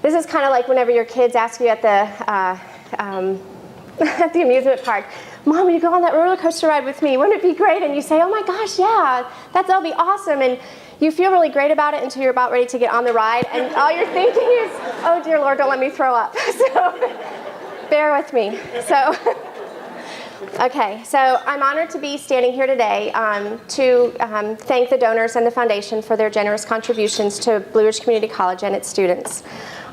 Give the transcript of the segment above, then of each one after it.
This is kind of like whenever your kids ask you at the at the amusement park, Mom, will you go on that roller coaster ride with me? Wouldn't it be great? And you say, oh my gosh, yeah, that'll be awesome. And you feel really great about it until you're about ready to get on the ride, and all you're thinking is, oh dear Lord, don't let me throw up. So bear with me. So, okay, so I'm honored to be standing here today to thank the donors and the foundation for their generous contributions to Blue Ridge Community College and its students.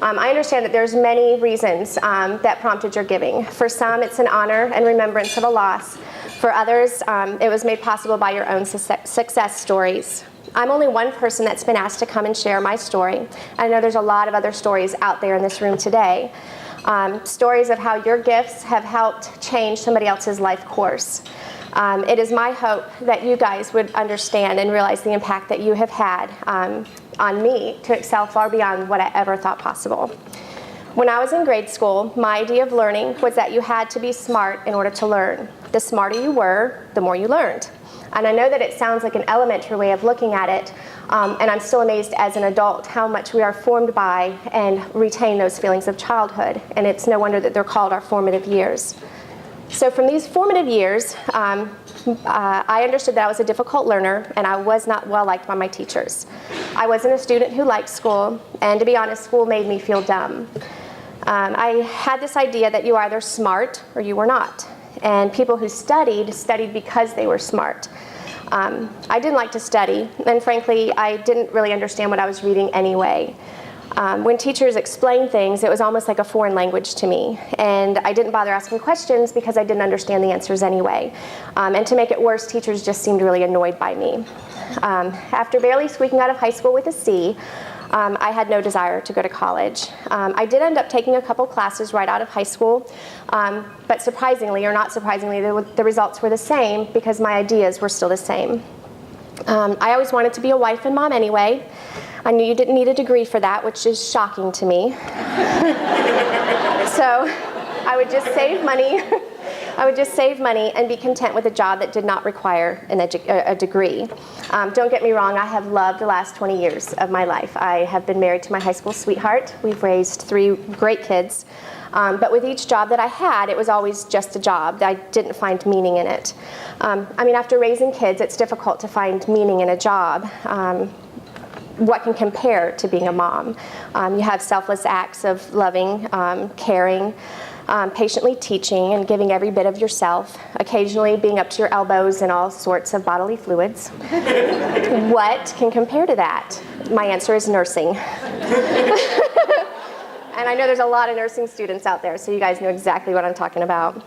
I understand that there's many reasons that prompted your giving. For some, it's an honor and remembrance of a loss. For others, it was made possible by your own success stories. I'm only one person that's been asked to come and share my story. I know there's a lot of other stories out there in this room today. Stories of how your gifts have helped change somebody else's life course. It is my hope that you guys would understand and realize the impact that you have had on me to excel far beyond what I ever thought possible. When I was in grade school, my idea of learning was that you had to be smart in order to learn. The smarter you were, the more you learned. And I know that it sounds like an elementary way of looking at it, and I'm still amazed as an adult how much we are formed by and retain those feelings of childhood, and it's no wonder that they're called our formative years. So from these formative years, I understood that I was a difficult learner and I was not well liked by my teachers. I wasn't a student who liked school, and to be honest, school made me feel dumb. I had this idea that you were either smart or you were not. And people who studied because they were smart. I didn't like to study, and frankly, I didn't really understand what I was reading anyway. When teachers explained things, it was almost like a foreign language to me, and I didn't bother asking questions because I didn't understand the answers anyway. And to make it worse, teachers just seemed really annoyed by me. After barely squeaking out of high school with a C, I had no desire to go to college. I did end up taking a couple classes right out of high school, but surprisingly, or not surprisingly, the results were the same because my ideas were still the same. I always wanted to be a wife and mom anyway. I knew you didn't need a degree for that, which is shocking to me. So I would just save money. I would just save money and be content with a job that did not require a degree. Don't get me wrong, I have loved the last 20 years of my life. I have been married to my high school sweetheart. We've raised 3 great kids. But with each job that I had, it was always just a job. I didn't find meaning in it. I mean, after raising kids, it's difficult to find meaning in a job. What can compare to being a mom? You have selfless acts of loving, caring, patiently teaching and giving every bit of yourself, occasionally being up to your elbows in all sorts of bodily fluids. What can compare to that? My answer is nursing. And I know there's a lot of nursing students out there, so you guys know exactly what I'm talking about.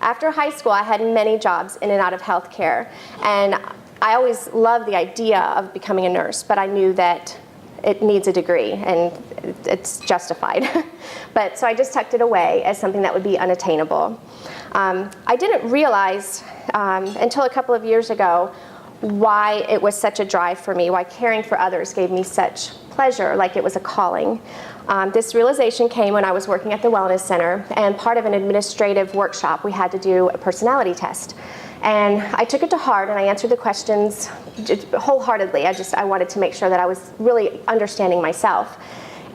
After high school, I had many jobs in and out of healthcare, and I always loved the idea of becoming a nurse, but I knew that it needs a degree, and it's justified. But so I just tucked it away as something that would be unattainable. I didn't realize until a couple of years ago why it was such a drive for me, why caring for others gave me such pleasure, like it was a calling. This realization came when I was working at the Wellness Center, and part of an administrative workshop, we had to do a personality test. And I took it to heart, and I answered the questions wholeheartedly. I wanted to make sure that I was really understanding myself.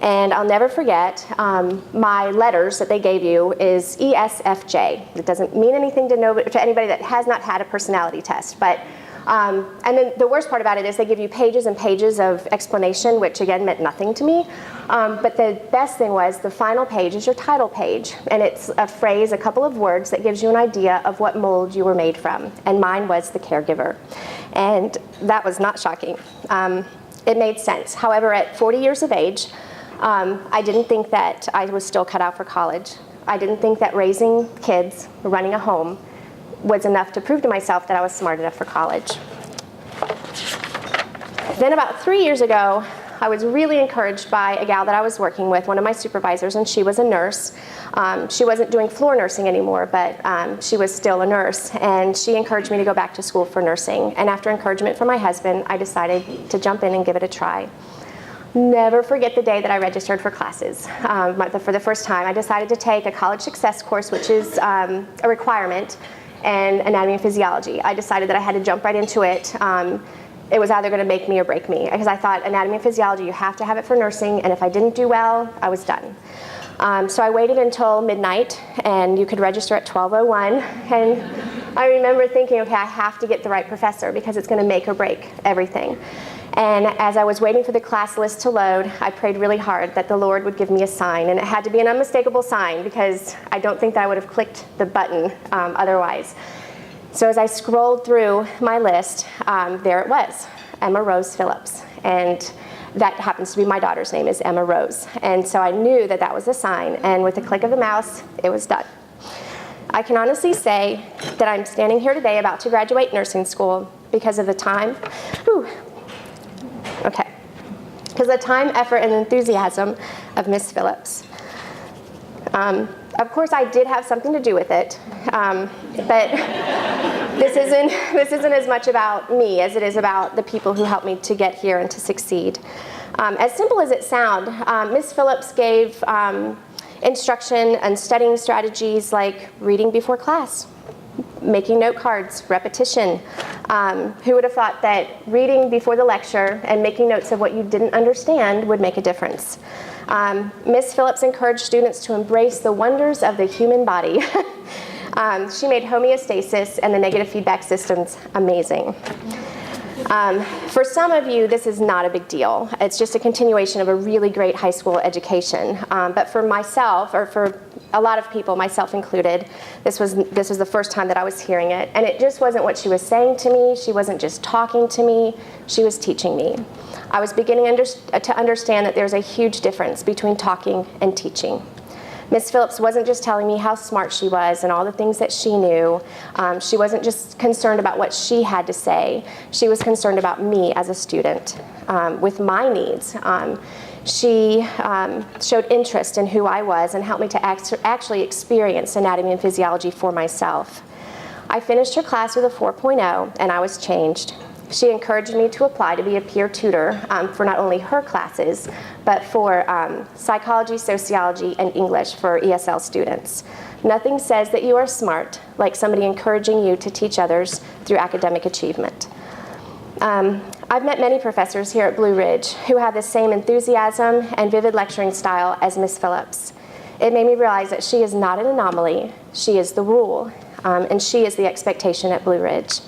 And I'll never forget, my letters that they gave you is ESFJ. It doesn't mean anything to anybody that has not had a personality test. But and then the worst part about it is they give you pages and pages of explanation, which again meant nothing to me. But the best thing was the final page is your title page, and it's a phrase, a couple of words that gives you an idea of what mold you were made from. And mine was the caregiver, and that was not shocking. It made sense. However, at 40 years of age, I didn't think that I was still cut out for college. I didn't think that raising kids, running a home, was enough to prove to myself that I was smart enough for college. Then about 3 years ago, I was really encouraged by a gal that I was working with, one of my supervisors, and she was a nurse. She wasn't doing floor nursing anymore, but she was still a nurse, and she encouraged me to go back to school for nursing. And after encouragement from my husband, I decided to jump in and give it a try. Never forget the day that I registered for classes. For the first time, I decided to take a college success course, which is a requirement, and anatomy and physiology. I decided that I had to jump right into it. it was either going to make me or break me, because I thought anatomy and physiology, you have to have it for nursing, and if I didn't do well, I was done. So I waited until midnight, and you could register at 12:01, and I remember thinking, okay, I have to get the right professor because it's going to make or break everything. And as I was waiting for the class list to load, I prayed really hard that the Lord would give me a sign, and it had to be an unmistakable sign because I don't think that I would have clicked the button otherwise. So as I scrolled through my list, there it was, Emma Rose Phillips, and that happens to be my daughter's name, is Emma Rose. And so I knew that that was a sign, and with the click of the mouse, it was done. I can honestly say that I'm standing here today about to graduate nursing school because of the time, because the time, effort, and enthusiasm of Miss Phillips. Of course, I did have something to do with it, but this isn't as much about me as it is about the people who helped me to get here and to succeed. As simple as it sounds, Miss Phillips gave instruction and studying strategies like reading before class, making note cards, repetition. Who would have thought that reading before the lecture and making notes of what you didn't understand would make a difference? Miss Phillips encouraged students to embrace the wonders of the human body. She made homeostasis and the negative feedback systems amazing. For some of you, this is not a big deal. It's just a continuation of a really great high school education. But for myself, or for a lot of people, myself included, this was the first time that I was hearing it. And it just wasn't what she was saying to me. She wasn't just talking to me. She was teaching me. I was beginning to understand that there's a huge difference between talking and teaching. Miss Phillips wasn't just telling me how smart she was and all the things that she knew. She wasn't just concerned about what she had to say. She was concerned about me as a student with my needs. She showed interest in who I was and helped me to actually experience anatomy and physiology for myself. I finished her class with a 4.0, and I was changed. She encouraged me to apply to be a peer tutor for not only her classes, but for psychology, sociology, and English for ESL students. Nothing says that you are smart like somebody encouraging you to teach others through academic achievement. I've met many professors here at Blue Ridge who have the same enthusiasm and vivid lecturing style as Miss Phillips. It made me realize that she is not an anomaly, she is the rule, and she is the expectation at Blue Ridge.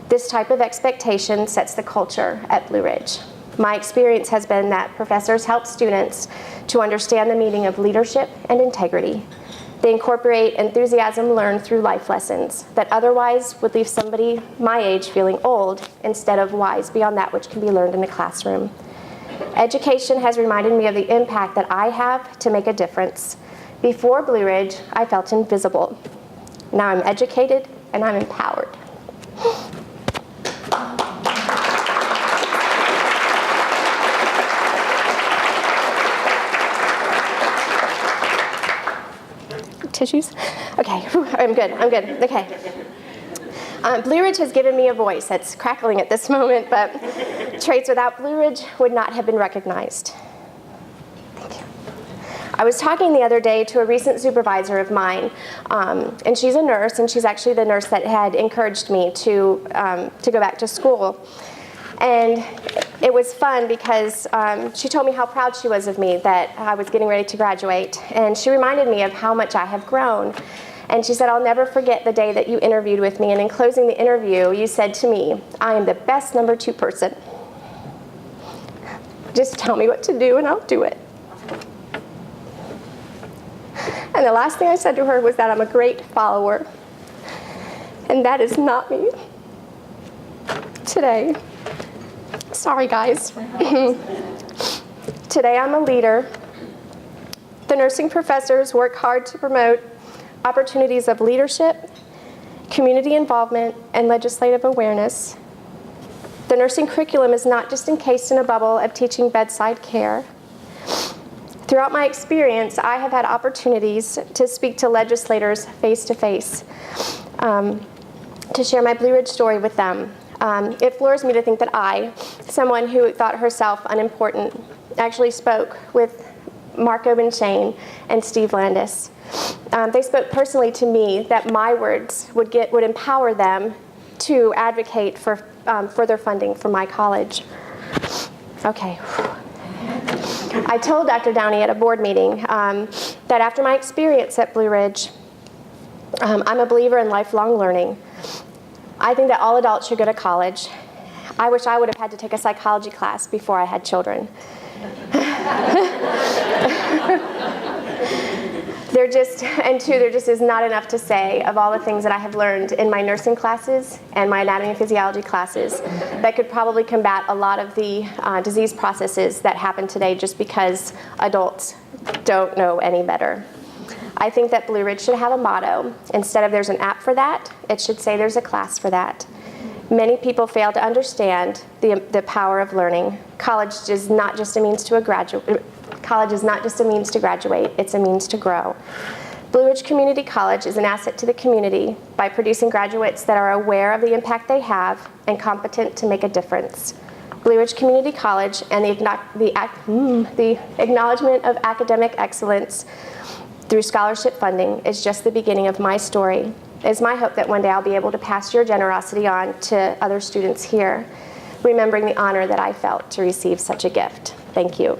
This type of expectation sets the culture at Blue Ridge. My experience has been that professors help students to understand the meaning of leadership and integrity. They incorporate enthusiasm learned through life lessons that otherwise would leave somebody my age feeling old instead of wise beyond that which can be learned in the classroom. Education has reminded me of the impact that I have to make a difference. Before Blue Ridge, I felt invisible. Now I'm educated and I'm empowered. Tissues? Okay, I'm good, okay. Blue Ridge has given me a voice that's crackling at this moment, but traits without Blue Ridge would not have been recognized. Thank you. I was talking the other day to a recent supervisor of mine, and she's a nurse, and she's actually the nurse that had encouraged me to go back to school. And it was fun because she told me how proud she was of me that I was getting ready to graduate. And she reminded me of how much I have grown. And she said, I'll never forget the day that you interviewed with me. And in closing the interview, you said to me, I am the best number 2 person. Just tell me what to do and I'll do it. And the last thing I said to her was that I'm a great follower. And that is not me today. Sorry, guys. Today I'm a leader. The nursing professors work hard to promote opportunities of leadership, community involvement, and legislative awareness. The nursing curriculum is not just encased in a bubble of teaching bedside care. Throughout my experience, I have had opportunities to speak to legislators face-to-face, to share my Blue Ridge story with them. It floors me to think that I, someone who thought herself unimportant, actually spoke with Marco Benchain and Steve Landis. They spoke personally to me that my words would empower them to advocate for further funding for my college. Okay. I told Dr. Downey at a board meeting that after my experience at Blue Ridge, I'm a believer in lifelong learning. I think that all adults should go to college. I wish I would have had to take a psychology class before I had children. There just is not enough to say of all the things that I have learned in my nursing classes and my anatomy and physiology classes that could probably combat a lot of the disease processes that happen today just because adults don't know any better. I think that Blue Ridge should have a motto. Instead of there's an app for that, it should say there's a class for that. Many people fail to understand the power of learning. College is not just a means to graduate, it's a means to grow. Blue Ridge Community College is an asset to the community by producing graduates that are aware of the impact they have and competent to make a difference. Blue Ridge Community College and the acknowledgement of academic excellence through scholarship funding is just the beginning of my story. It is my hope that one day I'll be able to pass your generosity on to other students here, remembering the honor that I felt to receive such a gift. Thank you.